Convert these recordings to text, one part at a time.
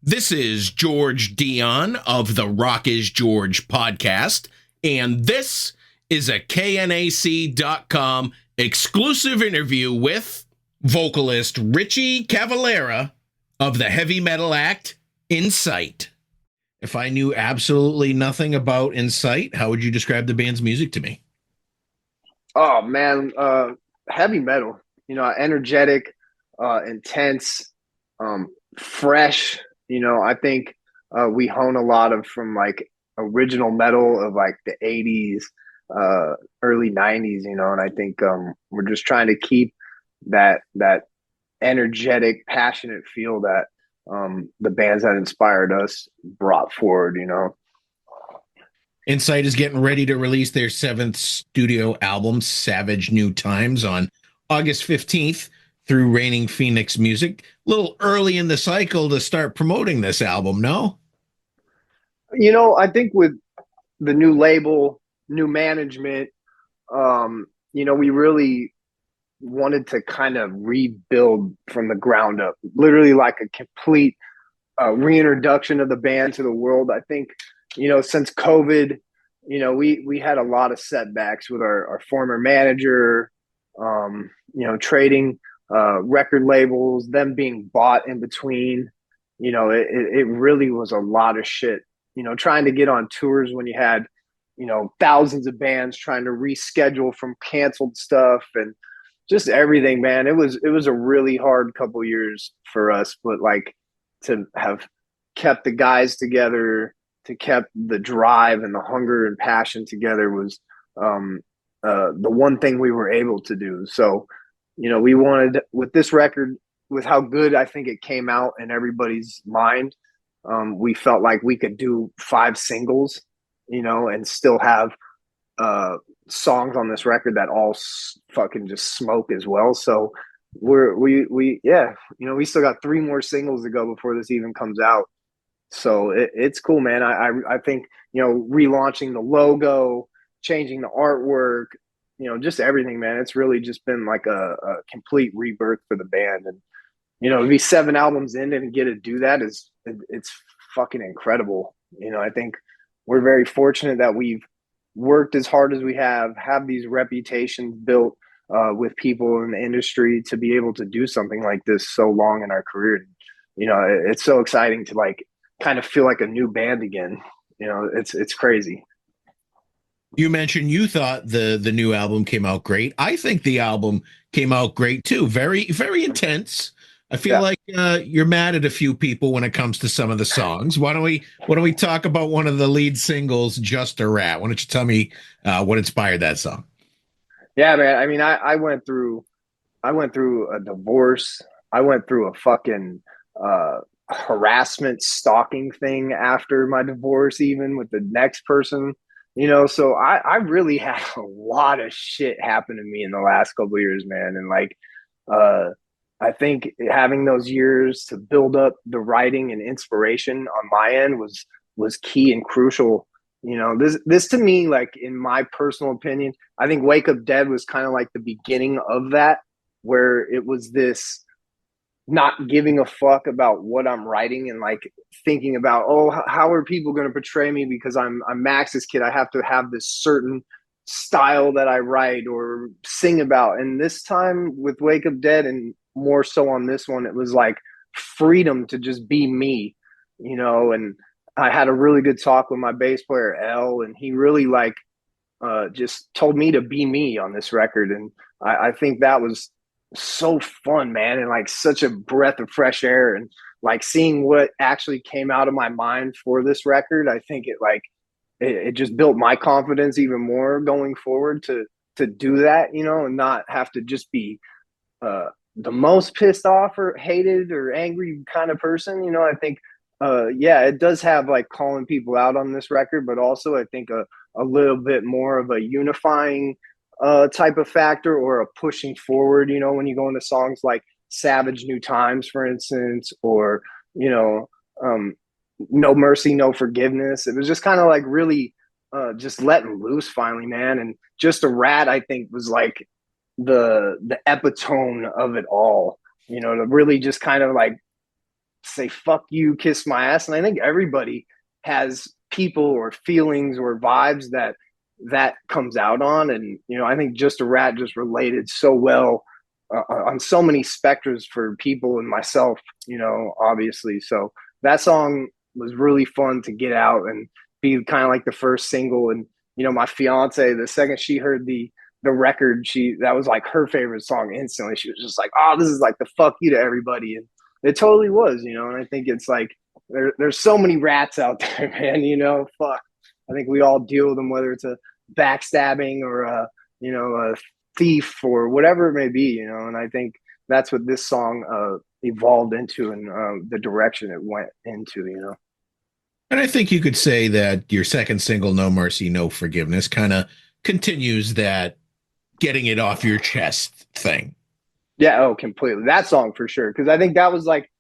This is George Dionne of the Rock is George podcast, and this is a KNAC.com exclusive interview with vocalist Richie Cavalera of the heavy metal act Incite. If I knew absolutely nothing about Incite, how would you describe the band's music to me? Oh man, heavy metal. Energetic, intense, fresh. I think we hone a lot of from like original metal of like the '80s, early '90s. And I think we're just trying to keep that energetic, passionate feel that the bands that inspired us brought forward. Incite is getting ready to release their seventh studio album, Savage New Times, on August 15th through Reigning Phoenix Music. A little early in the cycle to start promoting this album, no? I think with the new label, new management, we really wanted to kind of rebuild from the ground up, literally like a complete reintroduction of the band to the world. I think since COVID, we had a lot of setbacks with our former manager, trading record labels, them being bought in between. It really was a lot of shit. Trying to get on tours when you had, thousands of bands trying to reschedule from canceled stuff and just everything, man. It was a really hard couple years for us, but like to have kept the guys together, to kept the drive and the hunger and passion together was the one thing we were able to do. So, we wanted with this record, with how good I think it came out in everybody's mind, we felt like we could do 5 singles, and still have songs on this record that all fucking just smoke as well. So we still got 3 more singles to go before this even comes out. So it's cool, man. I think, relaunching the logo, changing the artwork, just everything, man. It's really just been like a complete rebirth for the band. And, to be 7 albums in and get to do that it's fucking incredible. I think we're very fortunate that we've worked as hard as we have these reputations built with people in the industry to be able to do something like this so long in our career. It's so exciting to like kind of feel like a new band again. It's crazy. You mentioned you thought the new album came out great. I think the album came out great too. Very, very intense. I feel like you're mad at a few people when it comes to some of the songs. Why don't we talk about one of the lead singles, Just a Rat? Why don't you tell me what inspired that song? Yeah, man. I mean, I went through a divorce. I went through a fucking harassment stalking thing after my divorce, even with the next person. So I really had a lot of shit happen to me in the last couple of years, man. And like I think having those years to build up the writing and inspiration on my end was key and crucial. This to me, like in my personal opinion, I think Wake Up Dead was kind of like the beginning of that, where it was this not giving a fuck about what I'm writing and like thinking about, oh, how are people going to portray me because I'm Max's kid. I have to have this certain style that I write or sing about. And this time with Wake Up Dead, and more so on this one, it was like freedom to just be me, and I had a really good talk with my bass player L, and he really like just told me to be me on this record. And I think that was so fun, man, and like such a breath of fresh air. And like seeing what actually came out of my mind for this record, I think it just built my confidence even more going forward to do that, and not have to just be the most pissed off or hated or angry kind of person. I think it does have like calling people out on this record, but also I think a little bit more of a unifying type of factor, or a pushing forward, when you go into songs like Savage New Times, for instance, or No Mercy, No Forgiveness. It was just kind of like really just letting loose finally, man. And Just a Rat, I think, was like the epitome of it all, to really just kind of like say fuck you, kiss my ass. And I think everybody has people or feelings or vibes that comes out on. And, you know, I think Just a Rat just related so well on so many spectrums for people and myself, you know, obviously. So that song was really fun to get out and be kind of like the first single. And, you know, my fiance, the second she heard the record, that was like her favorite song instantly. She was just like, oh, this is like the fuck you to everybody. And it totally was, you know. And I think it's like there's so many rats out there, man, you know. Fuck, I think we all deal with them, whether it's a backstabbing or you know, a thief or whatever it may be, you know. And I think that's what this song evolved into, and the direction it went into, you know. And I think you could say that your second single, No Mercy, No Forgiveness, kind of continues that getting it off your chest thing. Yeah, oh, completely. That song for sure. Because I think that was like,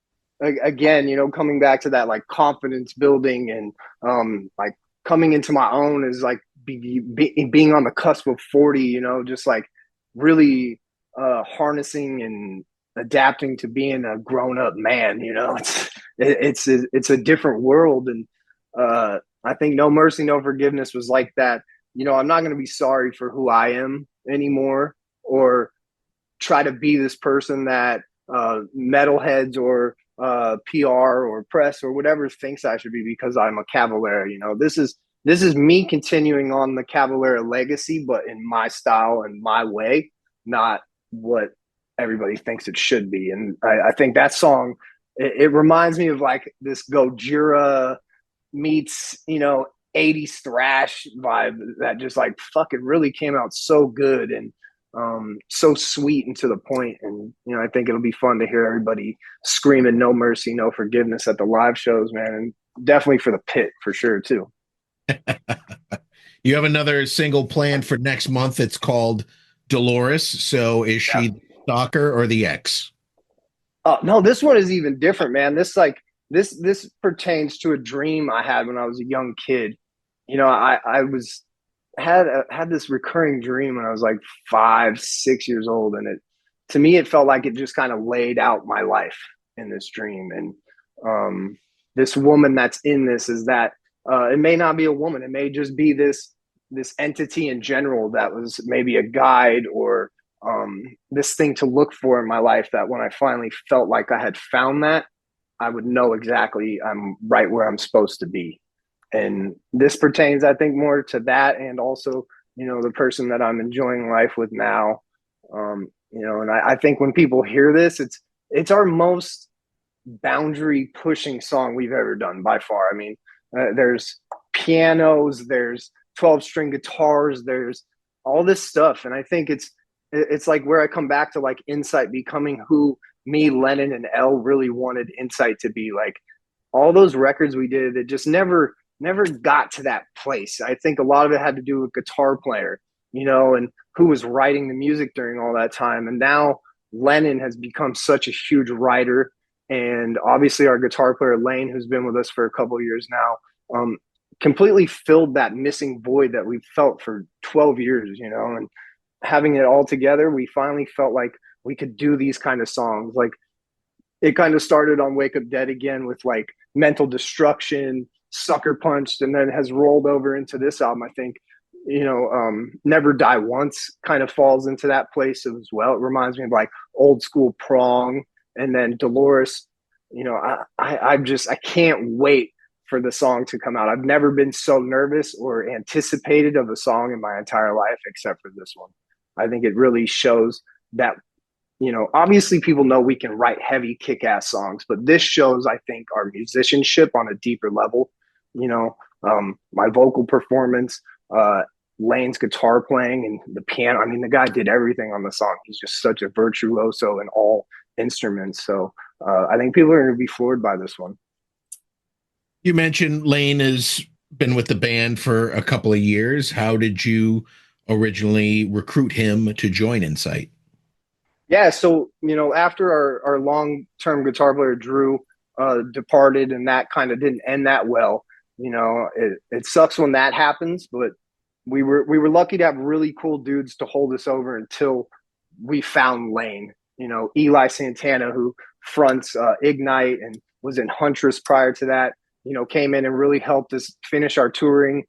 again, you know, coming back to that like confidence building and like coming into my own is like being on the cusp of 40, you know, just like really harnessing and adapting to being a grown up man, you know. It's a different world. And I think No Mercy, No Forgiveness was like that. You know, I'm not going to be sorry for who I am anymore, or try to be this person that metalheads or PR or press or whatever thinks I should be because I'm a Cavalera. You know, this is me continuing on the Cavalera legacy, but in my style and my way, not what everybody thinks it should be. And I think that song, it reminds me of like this Gojira meets, you know, 80s thrash vibe that just like fucking really came out so good and so sweet and to the point. And, you know, I think it'll be fun to hear everybody screaming No Mercy, No Forgiveness at the live shows, man. And definitely for the pit for sure too. You have another single planned for next month. It's called Dolores. So is she the stalker or the ex? No, this one is even different, man. This pertains to a dream I had when I was a young kid. You know, I had this recurring dream when I was like 5, 6 years old, and to me it felt like it just kind of laid out my life in this dream. And this woman that's in this is that it may not be a woman, it may just be this entity in general that was maybe a guide or this thing to look for in my life, that when I finally felt like I had found that, I would know exactly I'm right where I'm supposed to be. And this pertains, I think, more to that, and also, you know, the person that I'm enjoying life with now. You know, and I think when people hear this, it's our most boundary pushing song we've ever done by far. I mean, there's pianos, there's 12-string guitars, there's all this stuff, and I think it's like where I come back to like Incite becoming who me, Lennon, and Elle really wanted Incite to be. Like all those records we did, it just never got to that place. I think a lot of it had to do with guitar player, you know, and who was writing the music during all that time. And now Lennon has become such a huge writer, and obviously our guitar player Layne, who's been with us for a couple of years now, completely filled that missing void that we felt for 12 years, you know. And having it all together, we finally felt like we could do these kind of songs. Like it kind of started on Wake Up Dead Again with like Mental Destruction, Sucker Punched, and then has rolled over into this album. I think, you know, Never Die Once kind of falls into that place as well. It reminds me of like old school Prong, and then Dolores. You know, I can't wait for the song to come out. I've never been so nervous or anticipated of a song in my entire life except for this one. I think it really shows that, you know, obviously people know we can write heavy kick-ass songs, but this shows, I think, our musicianship on a deeper level. You know, my vocal performance, Layne's guitar playing, and the piano. I mean, the guy did everything on the song. He's just such a virtuoso in all instruments. So I think people are going to be floored by this one. You mentioned Layne has been with the band for a couple of years. How did you originally recruit him to join Incite? Yeah, so, you know, after our long-term guitar player Drew departed, and that kind of didn't end that well. You know, it sucks when that happens, but we were lucky to have really cool dudes to hold us over until we found Layne. You know, Eli Santana, who fronts Ignite, and was in Huntress prior to that, came in and really helped us finish our touring,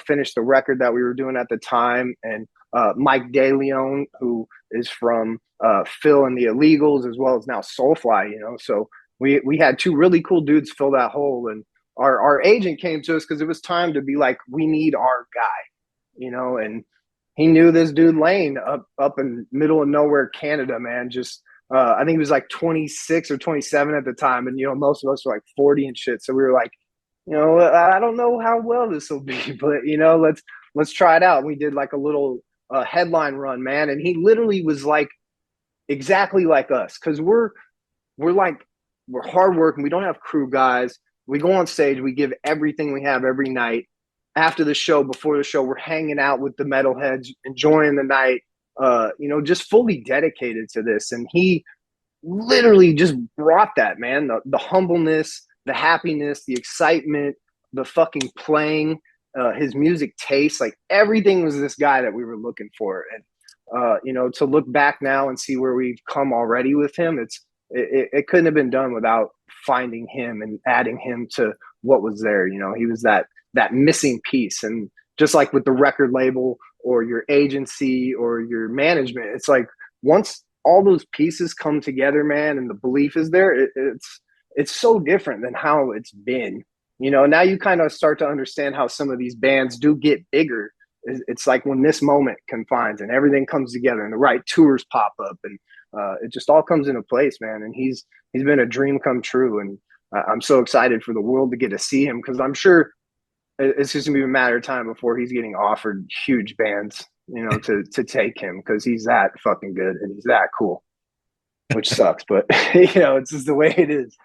finish the record that we were doing at the time. And Mike DeLeon, who is from Phil and the Illegals, as well as now Soulfly, so we had two really cool dudes fill that hole. And our agent came to us because it was time to be like, we need our guy, and he knew this dude Layne up in middle of nowhere Canada, man. Just I think he was like 26 or 27 at the time, and most of us were like 40 and shit. So we were like, I don't know how well this will be, but let's try it out. And we did like a little headline run, man, and he literally was like exactly like us, because we're hardworking. We don't have crew guys. We go on stage, we give everything we have every night. After the show, before the show, we're hanging out with the metalheads, enjoying the night, just fully dedicated to this. And he literally just brought that, man, the humbleness, the happiness, the excitement, the fucking playing, his music taste, like everything was this guy that we were looking for. And, to look back now and see where we've come already with him, it couldn't have been done without finding him and adding him to what was there. He was that missing piece. And just like with the record label or your agency or your management, it's like once all those pieces come together, man, and the belief is there, it's so different than how it's been. Now you kind of start to understand how some of these bands do get bigger. It's like when this moment confines and everything comes together and the right tours pop up, and it just all comes into place, man. And he's been a dream come true. And I'm so excited for the world to get to see him, because I'm sure it's just gonna be a matter of time before he's getting offered huge bands, to take him, because he's that fucking good and he's that cool, which sucks, but it's just the way it is.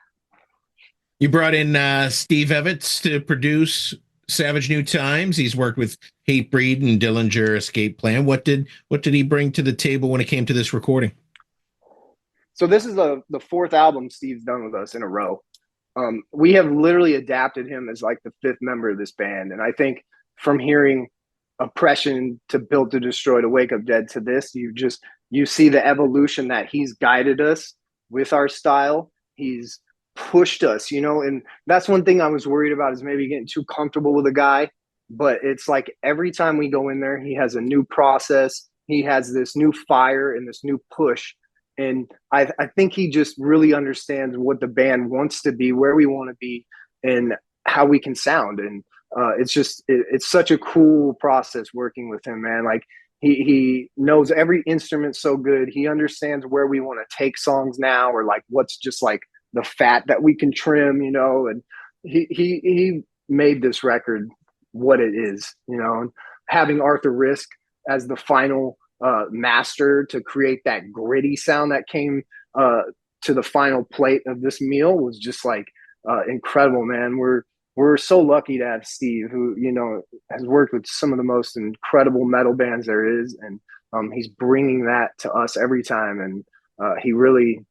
You brought in Steve Evans to produce Savage New Times. He's worked with HATEBREED and Dillinger Escape Plan. What did he bring to the table when it came to this recording? So this is the fourth album Steve's done with us in a row. We have literally adapted him as like the fifth member of this band. And I think from hearing Oppression to Built to Destroy to Wake Up Dead to this, you see the evolution that he's guided us with our style. He's pushed us, and that's one thing I was worried about, is maybe getting too comfortable with a guy. But it's like every time we go in there, he has a new process. He has this new fire and this new push. And I think he just really understands what the band wants to be, where we want to be, and how we can sound. And it's such a cool process working with him, man. Like he knows every instrument so good. He understands where we want to take songs now, or like what's just like the fat that we can trim, and he made this record what it is, and having Arthur Risk as the final master to create that gritty sound that came to the final plate of this meal was just like incredible, man. We're so lucky to have Steve, who has worked with some of the most incredible metal bands there is, and he's bringing that to us every time. And he really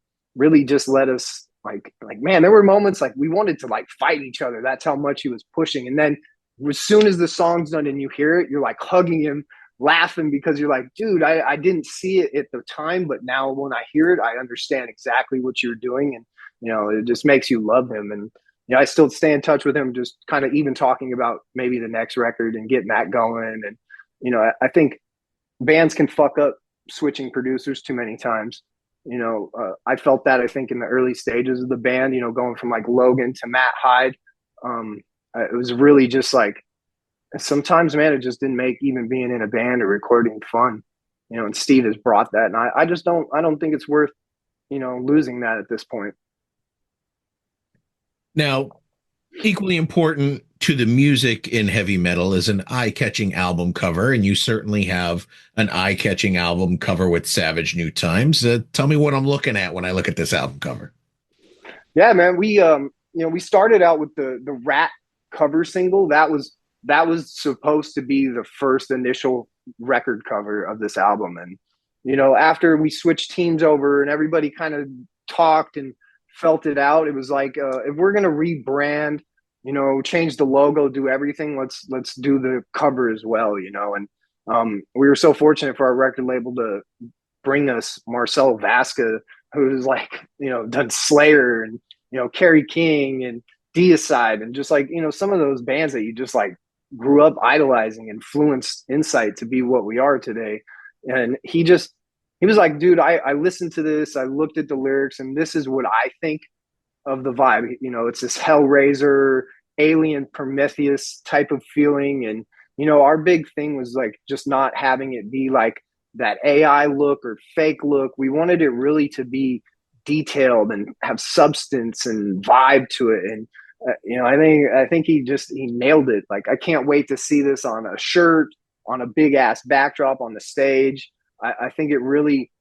just let us like man, there were moments like we wanted to like fight each other. That's how much he was pushing. And then as soon as the song's done and you hear it, you're like hugging him, laughing, because you're like, dude, I didn't see it at the time, but now when I hear it, I understand exactly what you're doing. And it just makes you love him. And I still stay in touch with him, just kind of even talking about maybe the next record and getting that going. And I think bands can fuck up switching producers too many times. I felt that, I think, in the early stages of the band, going from like Logan to Matt Hyde. It was really just like, sometimes, man, it just didn't make even being in a band or recording fun, and Steve has brought that. And I don't think it's worth, losing that at this point. Now, equally important to the music in heavy metal is an eye-catching album cover, and you certainly have an eye-catching album cover with Savage New Times. Tell me what I'm looking at when I look at this album cover. Yeah, man, we started out with the Rat cover single. That was supposed to be the first initial record cover of this album. And after we switched teams over and everybody kind of talked and felt it out, it was like, if we're gonna rebrand, change the logo, do everything, let's do the cover as well. And we were so fortunate for our record label to bring us Marcelo Vasca, who's like done Slayer and Kerry King and Deicide, and just like, some of those bands that you just like grew up idolizing, influenced Incite to be what we are today. And he was like, dude, I listened to this, I looked at the lyrics, and this is what I think of the vibe. It's this Hellraiser, alien Prometheus type of feeling. And, our big thing was like just not having it be like that AI look or fake look. We wanted it really to be detailed and have substance and vibe to it. And, I think he nailed it. Like, I can't wait to see this on a shirt, on a big ass backdrop on the stage. I think it really,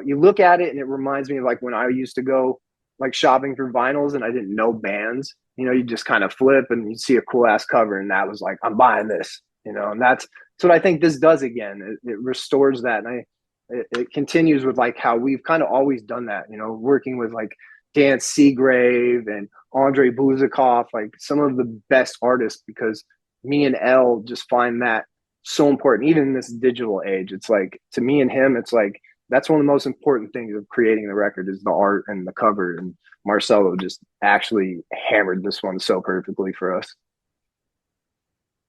you look at it and it reminds me of like when I used to go like shopping for vinyls and I didn't know bands. You just kind of flip and you see a cool ass cover, and that was like, I'm buying this. And that's what I think this does again. It restores that, and it continues with like how we've kind of always done that. Working with like Dan Seagrave and Andre Buzikov, like some of the best artists, because me and Elle just find that so important, even in this digital age. It's like, to me and him, it's like that's one of the most important things of creating the record is the art and the cover. And Marcelo just actually hammered this one so perfectly for us.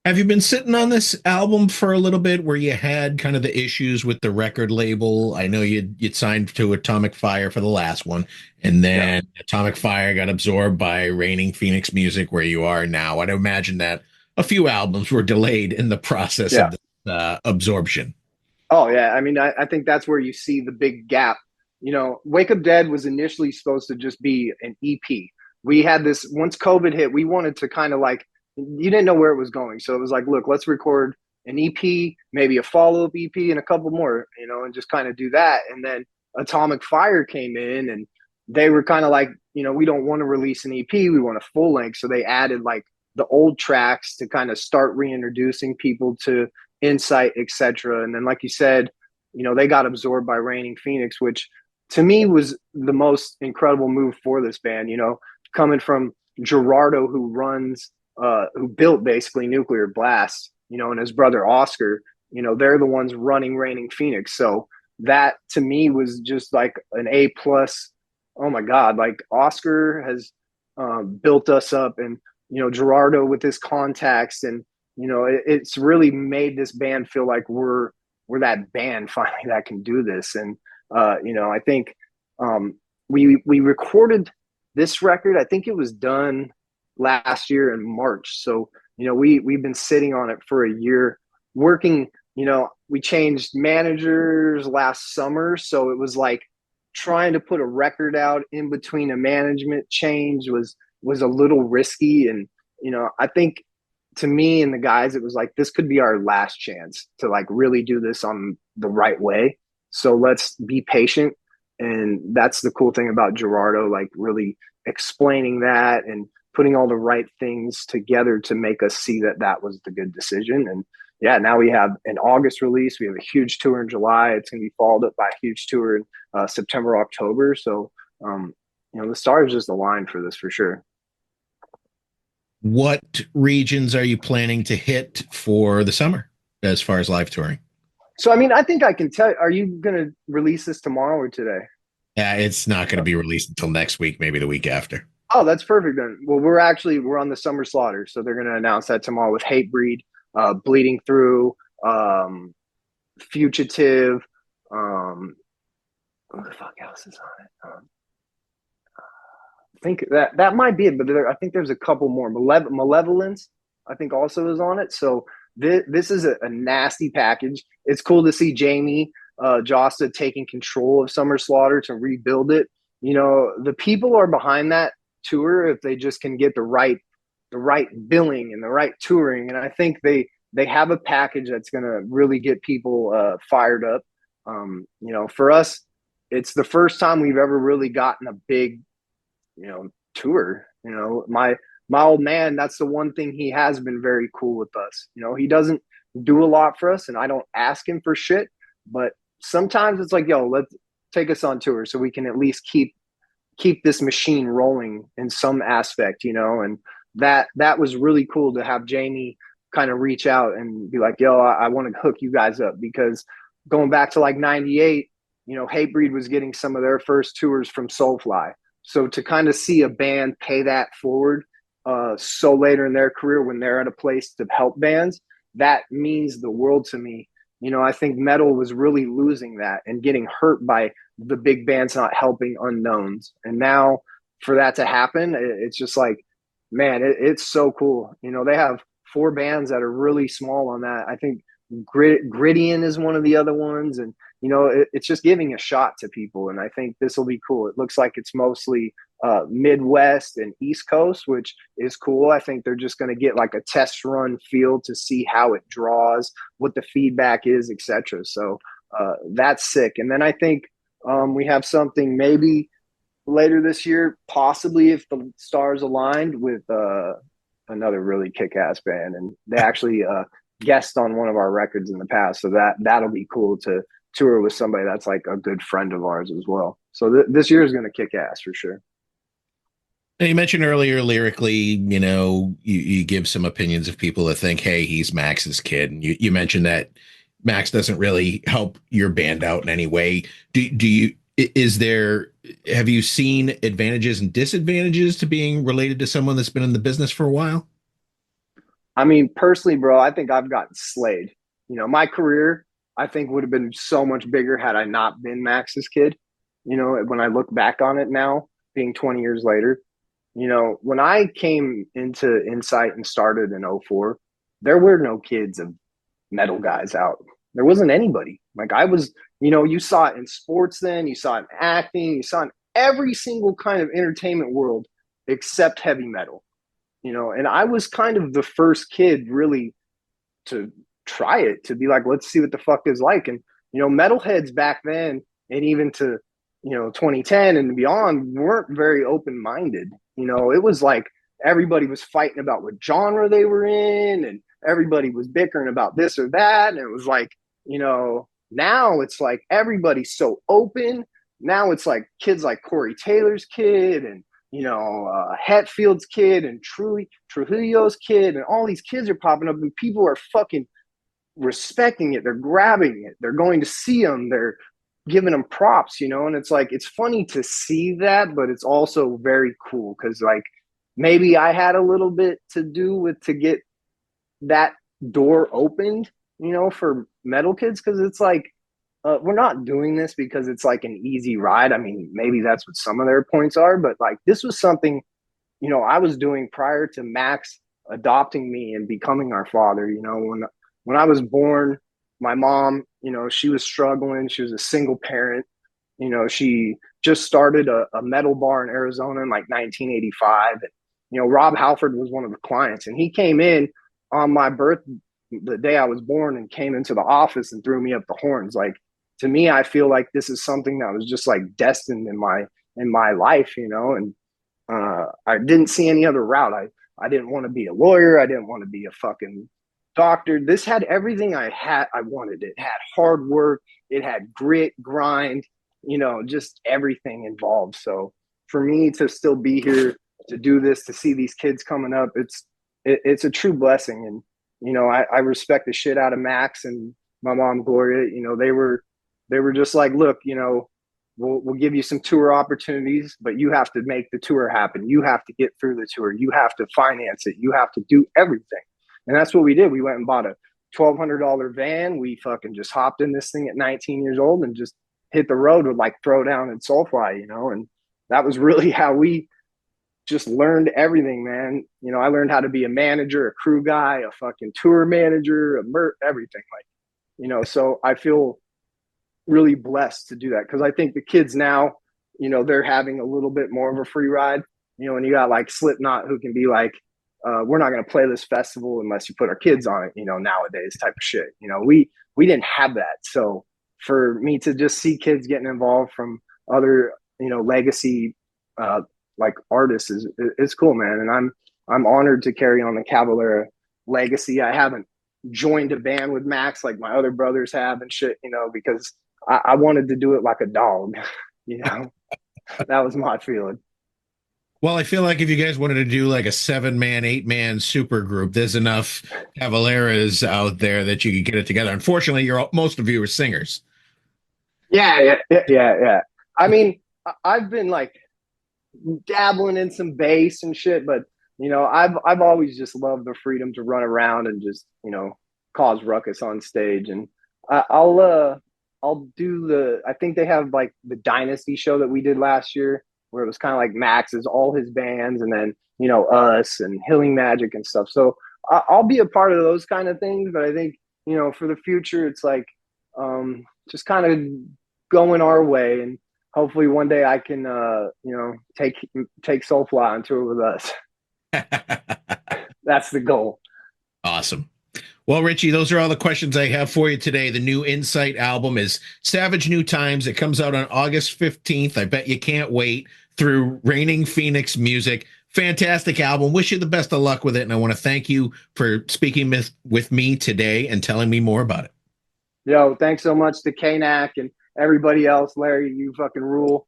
Have you been sitting on this album for a little bit where you had kind of the issues with the record label? I know you'd signed to Atomic Fire for the last one, and then Atomic Fire got absorbed by Reigning Phoenix Music, where you are now. I'd imagine that a few albums were delayed in the process of the absorption. Oh, yeah. I mean, I think that's where you see the big gap. Wake Up Dead was initially supposed to just be an EP. We had this, once COVID hit, we wanted to kind of like, you didn't know where it was going. So it was like, look, let's record an EP, maybe a follow-up EP and a couple more, and just kind of do that. And then Atomic Fire came in and they were kind of like, we don't want to release an EP. We want a full length. So they added like the old tracks to kind of start reintroducing people to Incite, etc. And then, like you said, they got absorbed by Reigning Phoenix, which to me was the most incredible move for this band, coming from Gerardo, who built basically Nuclear Blast, and his brother Oscar, they're the ones running Reigning Phoenix. So that to me was just like an A plus. Oh my God, like Oscar has built us up, and Gerardo with his contacts, and it's really made this band feel like we're that band finally that can do this. And I think we recorded this record. I think it was done last year in March. So, we've been sitting on it for a year working. We changed managers last summer. So it was like trying to put a record out in between a management change was a little risky. And, I think to me and the guys, it was like, this could be our last chance to like really do this on the right way. So let's be patient. And that's the cool thing about Gerardo, like really explaining that and putting all the right things together to make us see that that was the good decision. And yeah, now we have an August release. We have a huge tour in July. It's going to be followed up by a huge tour in September, October. So, the stars just aligned for this for sure. What regions are you planning to hit for the summer as far as live touring? So, I mean, I think I can tell you, are you going to release this tomorrow or today? Yeah, it's not going to be released until next week, maybe the week after. Oh, that's perfect then. Well, we're on the Summer Slaughter. So they're going to announce that tomorrow with HATEBREED, Bleeding Through, Fugitive. What the fuck else is on it? I think that might be it, but I think there's a couple more. Malevolence, I think, also is on it. So this is a nasty package. It's cool to see Jamie Josta taking control of Summer Slaughter to rebuild it. The people are behind that tour if they just can get the right billing and the right touring. And I think they have a package that's going to really get people fired up. For us, it's the first time we've ever really gotten a big tour. My old man, that's the one thing he has been very cool with us. He doesn't do a lot for us and I don't ask him for shit, but sometimes it's like, yo, let's take us on tour so we can at least keep this machine rolling in some aspect, and that was really cool to have Jamie kind of reach out and be like, yo, I want to hook you guys up, because going back to like 98, HATEBREED was getting some of their first tours from Soulfly. So to kind of see a band pay that forward so later in their career when they're at a place to help bands, that means the world to me. You know, I think metal was really losing that and getting hurt by the big bands not helping unknowns. And now for that to happen, it's just like, man, it's so cool. You know, they have 4 bands that are really small on that. I think Grittian is one of the other ones. And, you know, it's just giving a shot to people. And I think this will be cool. It looks like it's mostly Midwest and East Coast, which is cool. I think they're just going to get like a test run feel to see how it draws, what the feedback is, etc. So that's sick. And then I think we have something maybe later this year, possibly if the stars aligned, with another really kick-ass band, and they actually guest on one of our records in the past. So that'll be cool to tour with somebody that's like a good friend of ours as well. So this year is going to kick ass for sure. Now, you mentioned earlier lyrically, you know, you give some opinions of people that think, hey, he's Max's kid. And you mentioned that Max doesn't really help your band out in any way. Have you seen advantages and disadvantages to being related to someone that's been in the business for a while? I mean, personally, bro, I think I've gotten slayed. You know, my career, I think, would have been so much bigger had I not been Max's kid. You know, when I look back on it now, being 20 years later, you know, when I came into Incite and started in 04, there were no kids of metal guys out. There wasn't anybody. Like I was, you know, you saw it in sports then, you saw it in acting, you saw it in every single kind of entertainment world except heavy metal, you know, and I was kind of the first kid really to try it, to be like, let's see what the fuck is like. And, you know, metalheads back then and even to, you know, 2010 and beyond weren't very open-minded. You know, it was like everybody was fighting about what genre they were in and everybody was bickering about this or that. And it was like, you know, now it's like everybody's so open. Now it's like kids like Corey Taylor's kid and, you know, Hetfield's kid and Trujillo's kid. And all these kids are popping up and people are fucking respecting it. They're grabbing it. They're going to see them. They're giving them props, you know, and it's like, it's funny to see that, but it's also very cool because like maybe I had a little bit to do with to get that door opened, you know, for metal kids. Cause it's like, we're not doing this because it's like an easy ride. I mean, maybe that's what some of their points are, but like this was something, you know, I was doing prior to Max adopting me and becoming our father. You know, when I was born, my mom, you know, she was struggling. She was a single parent. You know, she just started a metal bar in Arizona in like 1985. And, you know, Rob Halford was one of the clients and he came in on my birth, the day I was born, and came into the office and threw me up the horns. Like, to me, I feel like this is something that was just like destined in my life, you know, and I didn't see any other route. I didn't want to be a lawyer. I didn't want to be a fucking doctor. This had everything I wanted. It had hard work. It had grit, grind, you know, just everything involved. So for me to still be here, to do this, to see these kids coming up, it's a true blessing. And, you know, I respect the shit out of Max and my mom, Gloria. You know, they were just like, look, you know, we'll give you some tour opportunities, but you have to make the tour happen. You have to get through the tour. You have to finance it. You have to do everything. And that's what we did. We went and bought a $1,200 van. We fucking just hopped in this thing at 19 years old and just hit the road with like Throwdown and Soulfly, you know, and that was really how we just learned everything, man. You know, I learned how to be a manager, a crew guy, a fucking tour manager, everything. Like, you know, so I feel really blessed to do that because I think the kids now, you know, they're having a little bit more of a free ride, you know, and you got like Slipknot who can be like, we're not going to play this festival unless you put our kids on it, you know, nowadays type of shit. You know, we didn't have that. So for me to just see kids getting involved from other, you know, legacy like artists is cool, man. And I'm honored to carry on the Cavalera legacy. I haven't joined a band with Max like my other brothers have and shit, you know, because I wanted to do it like a dog, you know. That was my feeling. Well, I feel like if you guys wanted to do like a 7-man, 8-man super group, there's enough Cavaleras out there that you could get it together. Unfortunately, most of you are singers. Yeah. I mean, I've been like, dabbling in some bass and shit, but you know, I've always just loved the freedom to run around and just, you know, cause ruckus on stage. And I'll do I think they have like the Dynasty show that we did last year, where it was kind of like Max's, all his bands, and then, you know, us and Healing Magic and stuff. So I'll be a part of those kind of things. But I think, you know, for the future, it's like just kind of going our way, and hopefully one day I can, you know, take Soulfly on tour with us. That's the goal. Awesome. Well, Richie, those are all the questions I have for you today. The new Incite album is Savage New Times. It comes out on August 15th. I bet you can't wait. Through Reigning Phoenix Music. Fantastic album. Wish you the best of luck with it. And I want to thank you for speaking with me today and telling me more about it. Yo, thanks so much to KNAC and everybody else. Larry, you fucking rule.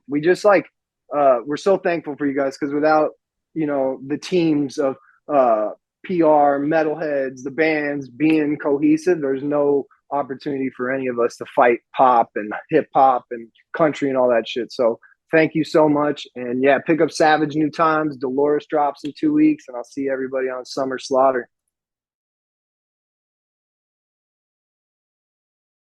We just like, we're so thankful for you guys, because without, you know, the teams of PR, metalheads, the bands being cohesive, there's no opportunity for any of us to fight pop and hip hop and country and all that shit. So thank you so much. And yeah, pick up Savage New Times. Dolores drops in 2 weeks, and I'll see everybody on Summer Slaughter.